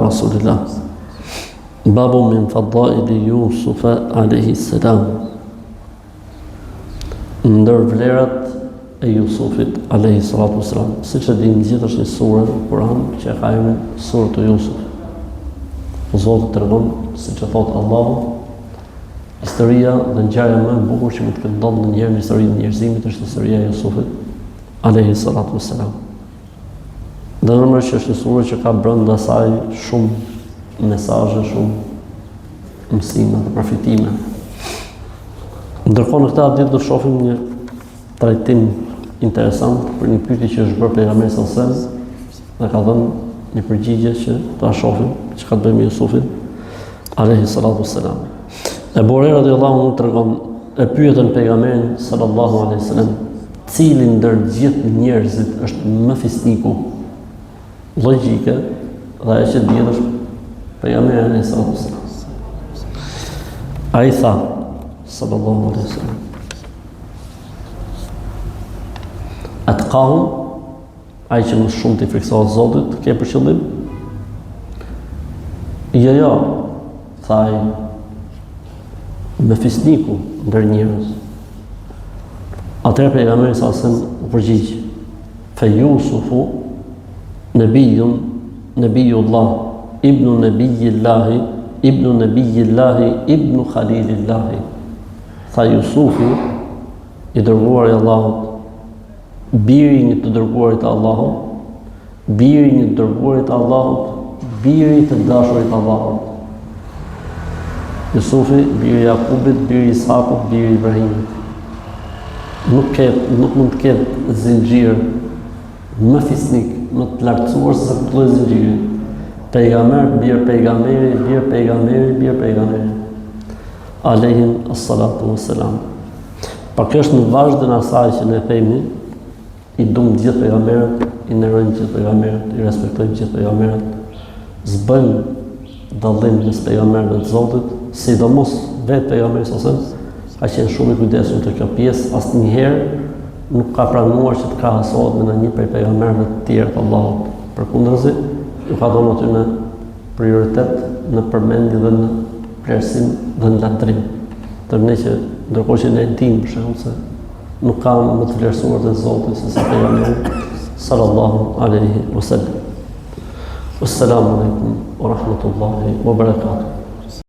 rasulillah. Babu min fadaili Yusuf alayhi salam. Ndër vlerat e Jusufit alayhi salatu wassalam. Siç e dimë gjithë është një sure në Kur'an që ka emrin Suratu Yusuf. Zoti tregon, siç e thot Allahu, historia dhe ngjarja më e bukur që mund të ndodhë ndonjëherë në historinë e njerëzimit është historia e Jusufit alayhi salatu wassalam. Dhe normalisht është një sure që ka brenda saj shumë mesazhe, shumë mësime dhe përfitime. Ndërkohë në këtë ditë do shohim një trajtim interesant për një pyetje që është bërë pejgamberi sallallahu alajhi wasallam dhe ka dhënë një përgjigje që ta shohim çka të bëjmë me Jusufin alayhi salatu wassalam. Ebu Hurajra radhiyallahu anhu tregon, e pyetën pejgamberin sallallahu alaihi wasallam, cili ndër gjithë njerëzit është më fisniku? Logjike, dhe ajo që dihet është pejgamberi alaihi salatu wasallam. Ai tha sallallahu alaihi wasallam, atqahum, ai që më shumë të friksohet Zotit, ke për qëllim? Jo, tha ai, me fisniku ndër njerëz. Atëherë pejgamberi sallallahu alajhi wasallam u përgjigj: "Fa Yusufu nabiyullah, ibnu nabiyillah, ibnu khalilillah." Tha Jusufi, i dërguari i Allahut, biri një të dërguarit të Allahut, biri një të dërguarit të Allahut, biri të dashurit të Allahut. Jusufi, biri Jakubit, biri Isakut, biri Ibrahimit. Nuk mund të ketë zinxhir më fisnik, më të lartësuar se këtë lloj zinxhiri. Pejgamber, bir pejgamberi, bir pejgamberi, bir pejgamberi. Alayhim as-salatu wassalam. Për kjo është në vazhdim asaj që ne themi, i duam gjithë pejgamberët, i nderojmë gjithë pejgamberët, i respektojmë gjithë pejgamberët, s'bëjmë dallim mes pejgamberëve të Zotit, sidomos vetë pejgamberi sallallahu alajhi wasallam ka qenë shumë i kujdesshëm te kjo pjesë, asnjëherë nuk ka pranuar që të krahasohet me ndonjë prej pejgamberëve të tjerë të Allahut. Përkundrazi, ju ka dhënë aty në prioritet, në përmendje dhe në vlerësim dhe në latrim. Tërne që ndërkohë që ne dim për shembull se nuk ka më të vlerësuar te Zoti se sa pejgamberi sallallahu alaihi wasallam. Assalamu alaikum wa rahmatullahi wa barakatuh.